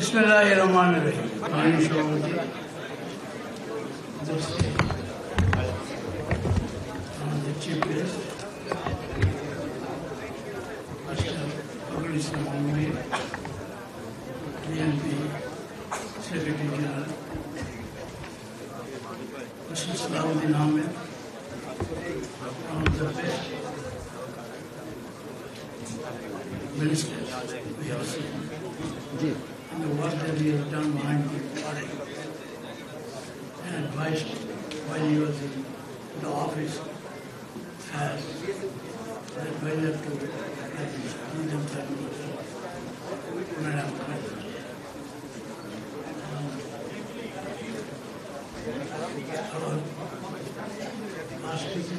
Bismillahirrahmanirrahim. Pani Shavati. The chief guest, Mr. Abdul Islam Amir, DNP Secretary General, Mr. Salahuddin Ahmed, one of the best ministers we have seen. And the work that he has done behind the party and advised while he was in the office as an advisor to President Madam President. Our last speaker,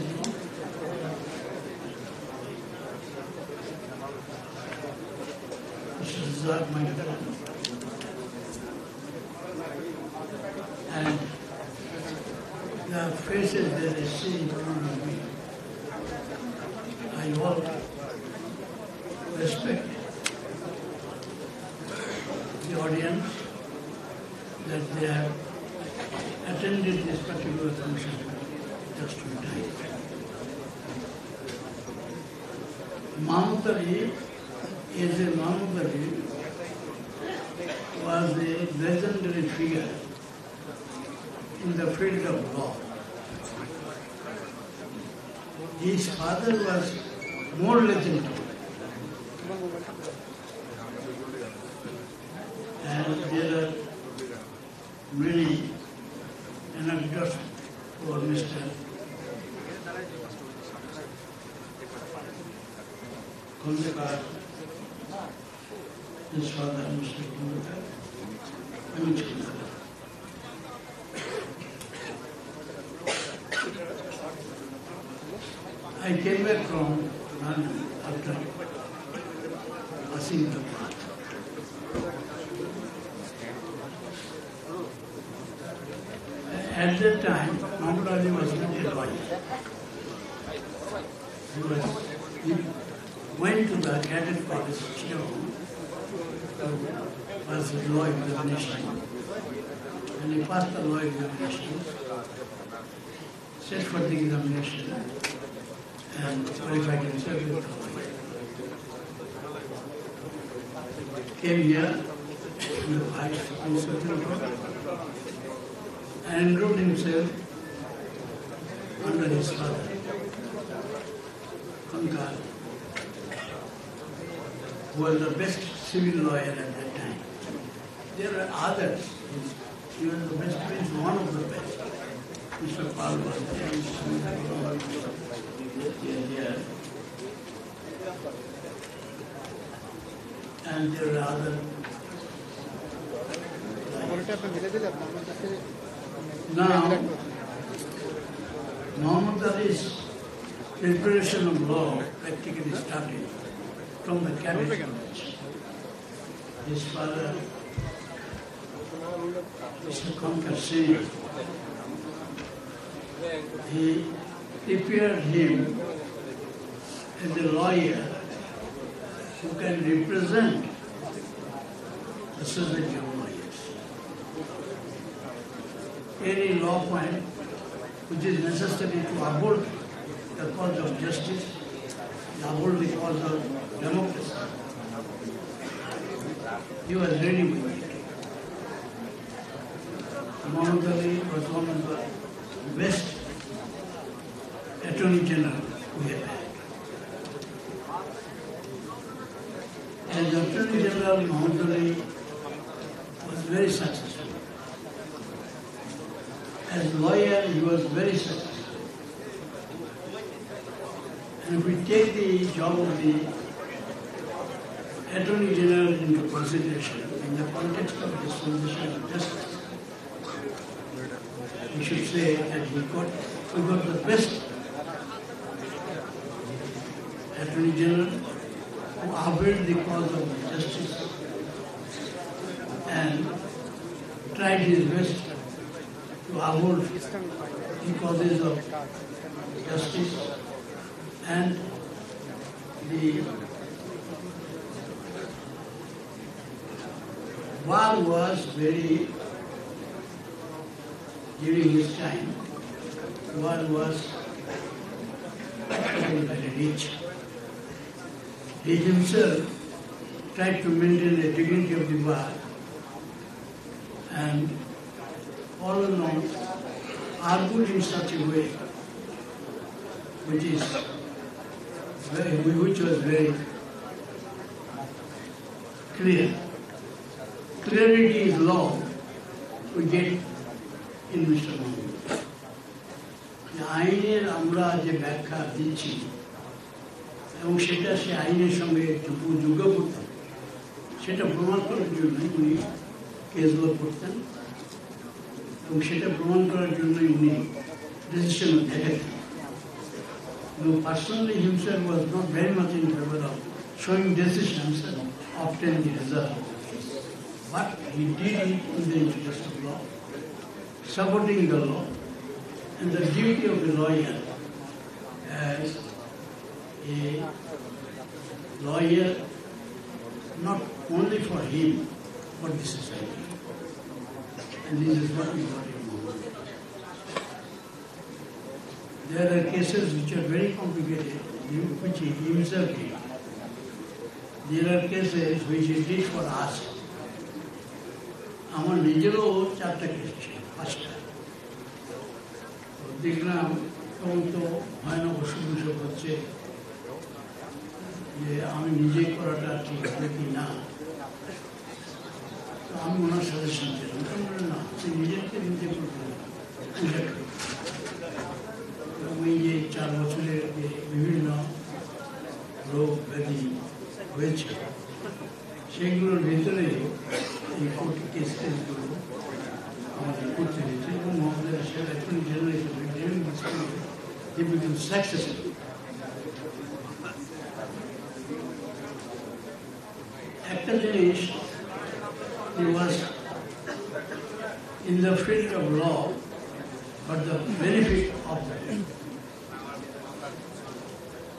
Mr. Zak, my friend. And the faces that I see in front of me, I all respect the audience that they have attended this particular function just in time. Mamutari is a Mamutari was a legendary figure in the field of law. His father was more legendary. And there are many anecdotes for Mr. Kondekar, his father, Mr. Kondekar, Amit Kondekar. I came back from London after passing the part. At that time, Mahmud Ali was not a lawyer. He went to the cadet college, was a law examination, and he passed the law examination, set for the examination, and qualified himself with the lawyer. Came here in the High Supreme Court and enrolled himself under his father, Kankar, who was the best civil lawyer at that time. There are others. He was the best, he was one of the best. Mr. Paul was there, and there are other. Now, Muhammad Ali's preparation of law practically started from the cadet college. His father, Mr. Kankar Singh, he prepared him as a lawyer who can represent the Society of Lawyers. Any law point which is necessary to uphold the cause of justice, uphold the cause of democracy, he was ready with it. Muhammad Ali was one of the best Attorney General we have had. As Attorney General, Muhammad Ali was very successful. As lawyer, he was very successful. And if we take the job of the Attorney General into consideration in the context of dispensation of justice, we should say that we got the best Attorney General who upheld the cause of justice and tried his best to uphold the causes of justice and the Bar was very, during his time, Bar was very rich. He himself tried to maintain the dignity of the bar and all along argued in such a way which was very clear. Clarity is law we get in Mr. Mohammed. আইনের আমরা যে ব্যাখ্যা দিচ্ছি এবং সেটা সে আইনের সঙ্গে যোগ্য করতেন সেটা প্রমাণ করার জন্য উনি কেসগুলো করতেন এবং সেটা প্রমাণ করার জন্যই উনি decision দেখাতেন. Personally himself was not very much in favor of showing decisions and obtaining the result. But he did it in the interest of law, supporting the law, and the duty of the lawyer as a lawyer, not only for him, but the society. And this is what we got in Mohammed. There are cases which are very complicated, which he himself did. There are cases which he did for us. আমার নিজেরও 4টা case ছিল, 5টা. দেখলাম তখন তো ভয়ানক অসুখ হচ্ছে যে আমি নিজে করাটা ঠিক হবে কি না. তো আমি ওনার সাজেশন ছিলাম না, তুই নিজেকে নিজে করবেন. এই যে 4 বছরের যে বিভিন্ন রোগ ব্যাধি হয়েছে সেগুলোর ভেতরে এই কোর্ট কেসগুলো আমাদের করতে হয়েছে এবং আমাদের এখন জেনারেশন সাকসেসফুল. একটা জিনিস he was in the field of law, but the benefit of that.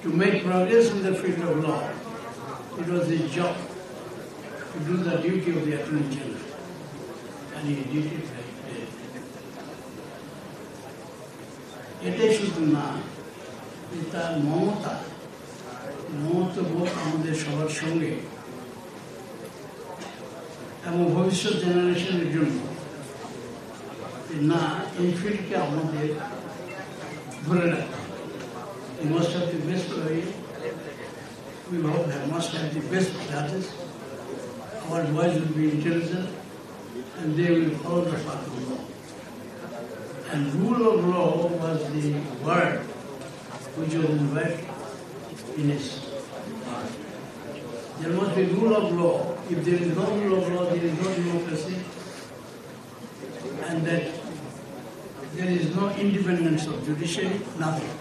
To make progress in the field of law, it was his job to do the duty of the Attorney General, and he did it right there. এটাই শুধু না, তার মমতাবোধ আমাদের সবার সঙ্গে এবং ভবিষ্যৎ জেনারেশনের জন্য না এই ফিল্ডকে আমাদের ধরে রাখতে হবে. We must have the best lawyer. We must have the best judges. Our boys will be intelligent and they will follow the path of law. And rule of law was the word which was involved in his heart. There must be rule of law. If there is no rule of law, there is no democracy, and that there is no independence of judiciary, nothing.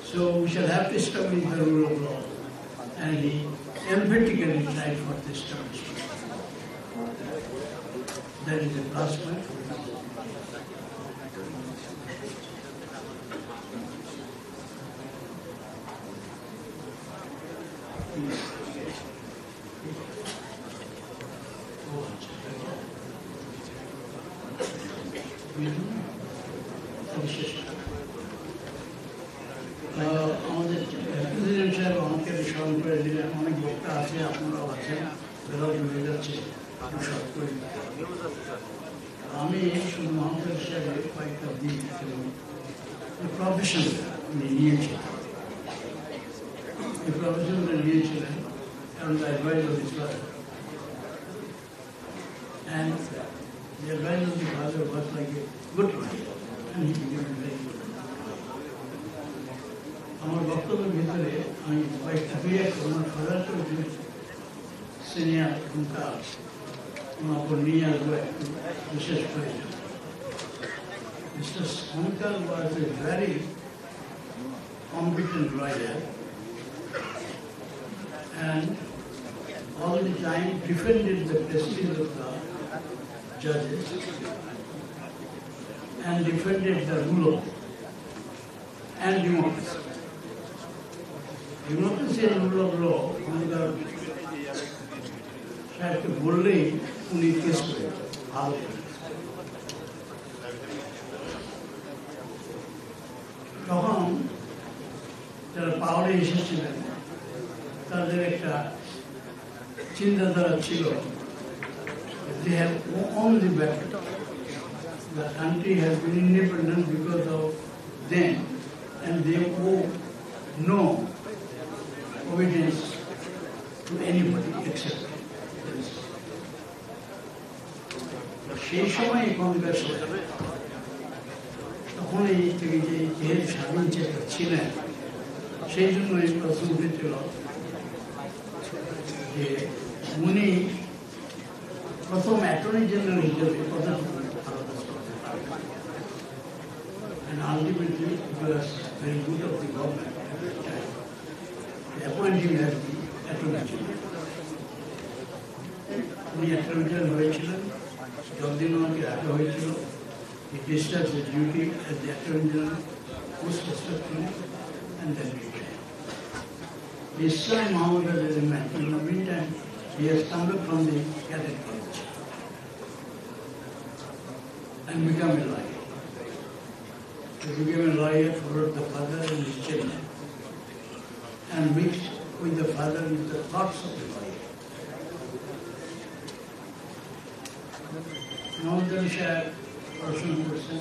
So we shall have to establish the rule of law, and he emphatically tried for the establishment. That is a plus point. আমাদের president সাহেব আমাকে স্মরণ করে দিলেন, অনেক বক্তা আছে, আপনারাও আছেন, বেরোজ হয়ে যাচ্ছে, আমি শুধু মোহাম্মদ সাহেবের কয়েকটা দিক প্রফেশন উনি নিয়েছিলেন. এই প্রফেশনটা নিয়েছিলেন কারণ advice of this father, and the advice of the father was like a good one, and he became a very good one. আমার বক্তব্যের ভিতরে আমি কয়েকটা আমার ফাদার তো সিনিয়র হুঙ্কার ওনার উপর নিয়ে আসবো একটু বিশেষ প্রয়োজন. Mr. Shankar was a very competent lawyer and all the time defended the prestige of the judges and defended the rule of law and democracy. Democracy and rule of law, সাহেবকে বললেই উনি কেস করে ভালো করে। তখন যারা পাওয়ারে এসেছিলেন তাদের একটা চিন্তাধারা ছিল, they have won the battle. The country has been independent because of them, and they owe no obedience to anybody except this. সেই সময় কংগ্রেস তখন এই থেকে যেহেতু স্বাধীন চেতা ছিলেন, সেই জন্য এই প্রশ্ন উঠেছিল যে উনি প্রথম অ্যাটর্নি জেনারেল হিসেবে and ultimately it was very good of the government at that time to appoint him as the Attorney General. উনি Attorney General হয়েছিলেন, যতদিন ওনাকে রাখা হয়েছিল, he discharged his duty as the Attorney General most respectfully and then retired. His son Muhammad has remained. In the meantime, he has come back from the cadet college and become a lawyer. He became a lawyer, followed the father and his children, and mixed with the father with the thoughts of the lawyer. Now there is a personal question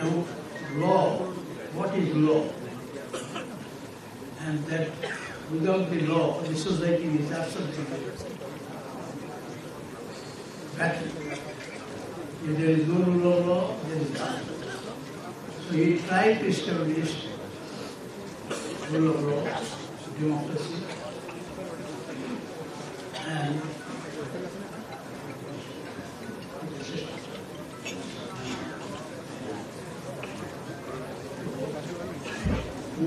about law. What is law? And that without the law, the society is absolutely battered. If there is no rule of law, there is none. So he tried to establish rule of law, democracy, and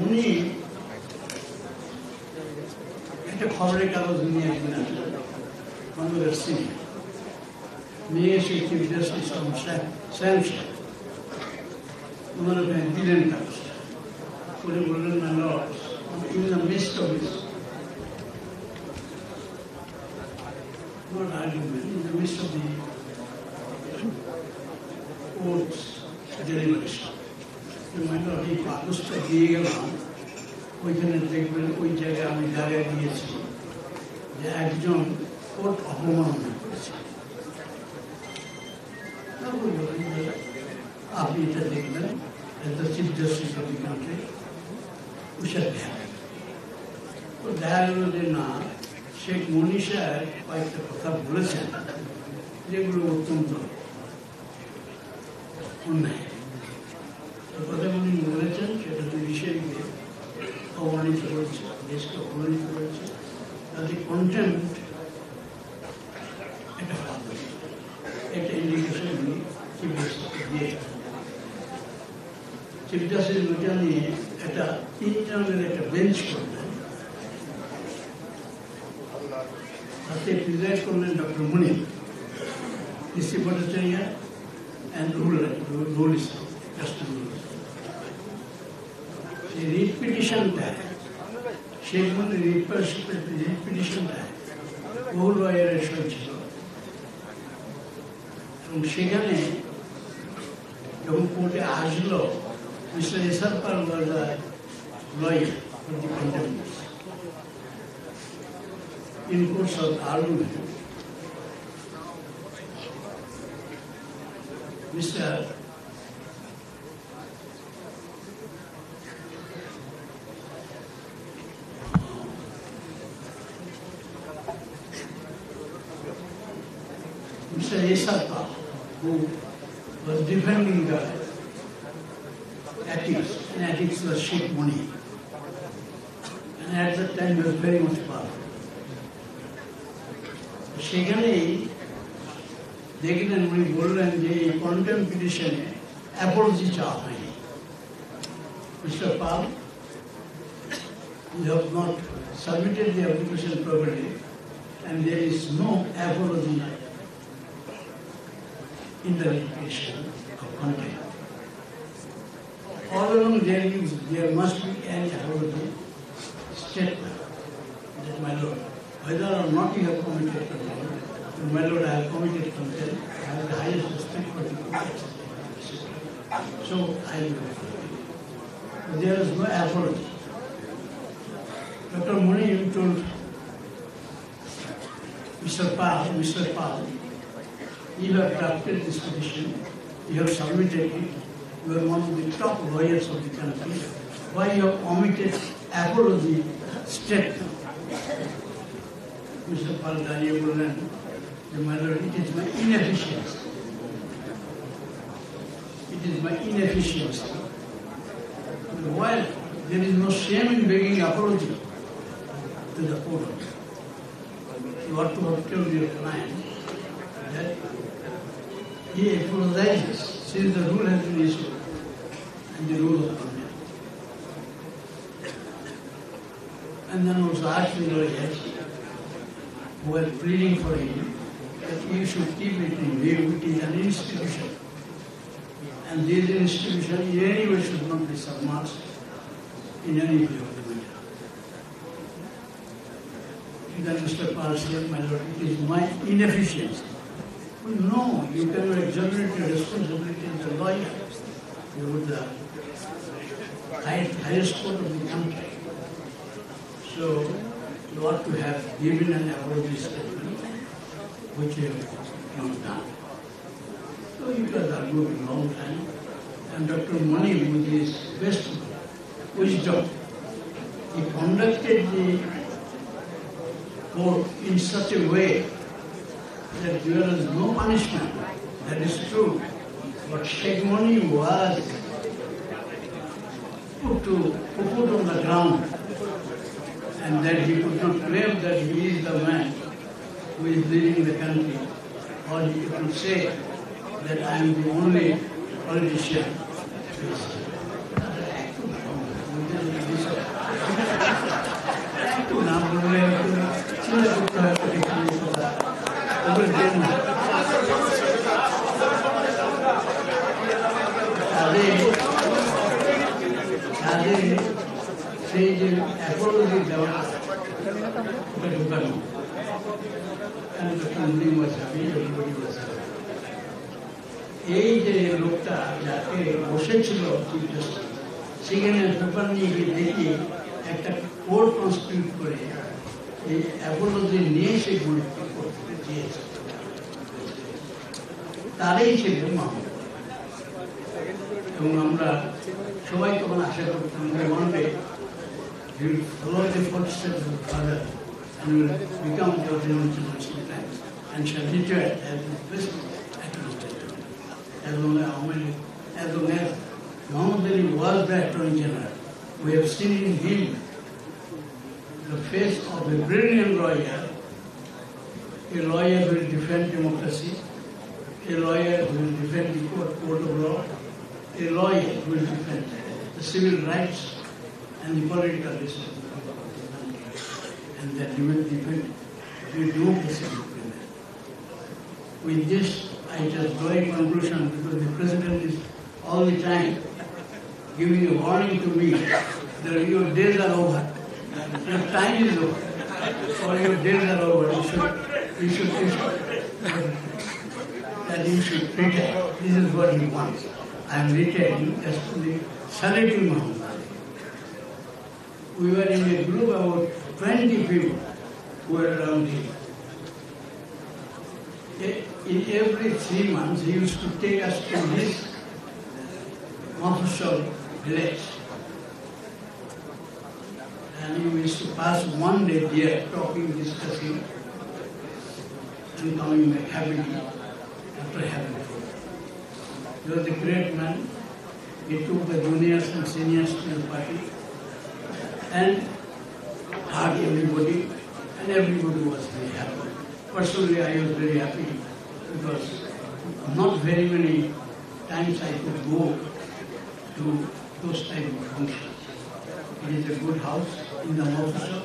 উনি একটা খবরের কাগজ নিয়ে একদিন আসলেন, কংগ্রেস নিয়ে এসে chief justice Samsung ওনার দিলেন কাগজটা, উনি বললেন না Lord, in the midst of this not argument, in the midst of the court's deliberation, এই কাগজটা দিয়ে গেলাম, ওইখানে দেখবেন ওই জায়গায় আমি দাঁড়িয়ে দিয়েছি যে একজন কোর্ট অপমাননা করেছে। আপনি এটা দেখবেন as the Chief Justice of the country, we shall be happy. তো দেখা গেল যে না, শেখ মনি সাহেব কয়েকটা কথা বলেছেন যেগুলো অত্যন্ত অন্যায়। কথা উনি বলেছেন সেটা দুই বিষয়কে অবমানিত করেছে, দেশকে অবমানিত করেছে, তাদের কন্টেম্প্ট একটা ইন্ডিকেশন উনি চিফ জাস্টিসকে দিয়ে চিফ জাস্টিস ওইটা নিয়ে একটা 3 জনের একটা বেঞ্চ করলেন, তাতে প্রিজাইড করলেন doctor Munir, DC Bhattacharya and rule Islam, custom rule. The read petition time, Sheikh Munir read petition time, বহু লয়ারের সহ্য, এবং সেখানে যখন কোর্টে আসলো, মিস্টার এসার পাল was a lawyer for the contempt. In course of argument, Mr. Esarpa, who was defending the ethics, and ethics was Sheikh Muni, and at that time he was very much powerful. সেখানেই দেখলেন উনি বললেন যে এই contempt পিটিশনে apology চাওয়া হয়নি। Mister Pal, you have not submitted the application properly and there is no apology in the petition of contempt. All along there must be an apology statement that, my lord, I whether or not you have committed contempt, my Lord, I have committed contempt, I have the highest respect for the court. So I will. There is no apology. Dr. Muni, you told Mr. Pal, you have drafted this petition, you have submitted it, you are one of the top lawyers of the country. Why you have omitted apology statement? Mr. Pal Daniel, my Lord, it is my inefficiency. It is my inefficiency. While there is no shame in begging apology to the court, you ought to have told your client that he apologizes since the rule has been issued and the rule of conduct. And then also asked the lawyers who were pleading for him that you should keep it in view, it is an institution. And this institution in any way should not be submerged in any view of the matter. Then Mr. Pal said, my Lord, it is my inefficiency. Well, no, you cannot exonerate your responsibility as a lawyer. You are the highest court of the country. So you ought to have given an apology statement, which you have not done. So it was argued a long time. And Dr. Mani, with his best wisdom, he conducted the court in such a way that there was no punishment. That is true. But Sheikh Mani was put on the ground, and that he could not claim that he is the man who is leading the country, or he could say that I am the only politician. সেই যে Apology দেওয়া ওটা ঢুকানো এই যে লোকটা যাকে বসেছিল সেখানে পেপার নিয়ে গিয়ে দেখি একটা কোড কনস্টিটিউট করে এই অ্যাপোলজি নিয়ে সে গুরুত্ব করতে চেয়েছে, তারই ছিল মামলা। এবং আমরা সবাই তখন আশা করতাম যে one day he will follow the footsteps of his father and will become the Attorney General sometimes and shall retire as the best Attorney General. As long as Muhammad Ali was the Attorney General, we have seen in him the face of a brilliant lawyer, a lawyer who will defend democracy, a lawyer who will defend the court of law, a lawyer who will defend the civil rights and the political rights of the country, and that he will defend the democracy of the country. With this, I just draw a conclusion, because the President is all the time giving a warning to me that your days are over, your time is over, or your days are over. You should retire. This is what he wants. I am retiring as to the saluting Muhammad Ali. We were in a group of about 20 people who were around him. In every 3 months, he used to take us to his Mofusol village. And we used to pass one day there, talking, discussing, and coming back happily after having food. He was a great man. He took the juniors and seniors to the party and hugged everybody, and everybody was very happy. Personally, I was very happy, because not very many times I could go to those type of functions. It is a good house in the Mofusol,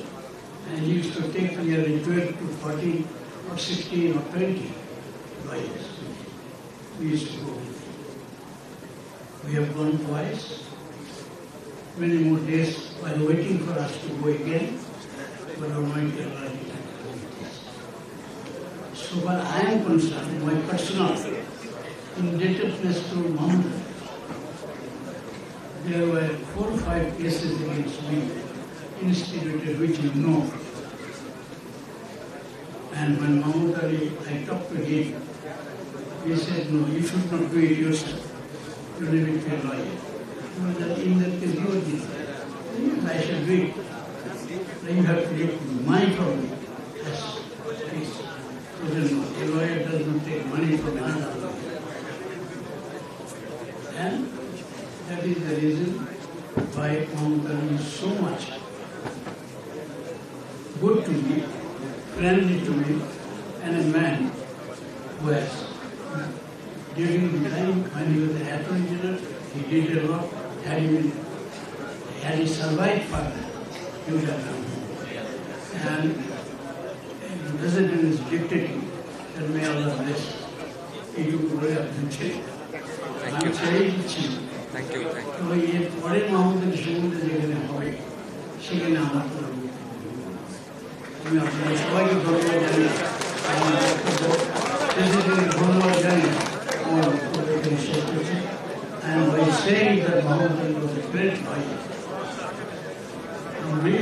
and he used to take nearly 12 to 14 or 16 or 20 lawyers. We used to go. We have gone twice. Many more days while waiting for us to go again, but Almighty Allah so far I am concerned, my personal indebtedness to Muhammad, there were 4 or 5 cases against me, instituted, which you know. And when Mahmoud Ali, I talked to him, he said, no, you should not do it yourself. You leave it to a lawyer. In that case, you did that. Yes, I shall do it. Then you have to get money from me. Yes, please. A lawyer does not take money from another lawyer. And that is the reason why Mahmoud Ali is so much good to me, friendly to me, and a man who has, during the time when he was the Attorney General, he did a lot. Had he survived for that, he would have done more. And the President is dictating that may Allah bless. He took away of the change. Thank you. Thank you. So he পরে মাহমুদের সুমুদ্রে যেখানে হবে সেখানে আমার তো আমি আপনাদের সবাইকে ধন্যবাদ জানি আমার বক্তব্য প্রেসিডেন্টকে ধন্যবাদ জানি আমার বক্তব্য এখানে শেষ করছি and by saying that Muhammad was a great lawyer,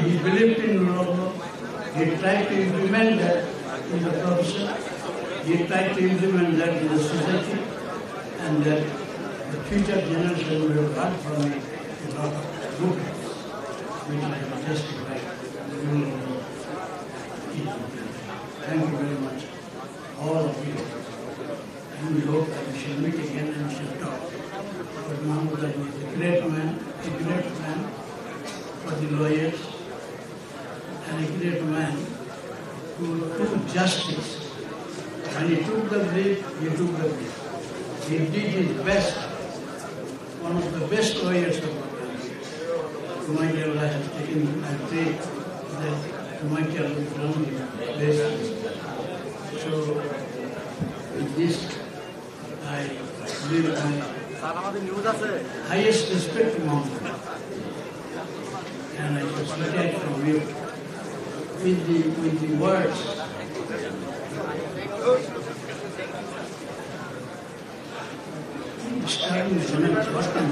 he believed in rule of law, he tried to implement that in the profession, he tried to implement that in the society, and that the future generation will have heard from me a lot of good things, which I have justified the rule of law. Thank you very much, all of you. And we hope that we shall meet again and we shall talk. But Mahmoud Ali was a great man for the lawyers, and a great man who took justice. When he took the brief, he took the brief. He did his best, one of the best lawyers of our country. Almighty Allah has taken him. I pray that Almighty Allah will grant him best. So, with this, I give my highest respect to Muhammad. And I just recited from you with the words. Starting with the next question.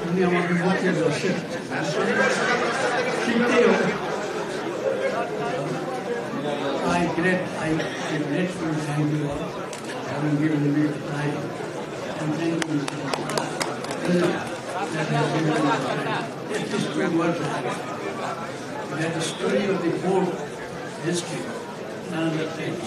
Only I want to walk your worship. I'm grateful to thank you all for having given me the time. And thank you, Mr. President, that has given me the time. Let this be words that the story of the whole history, none of the things.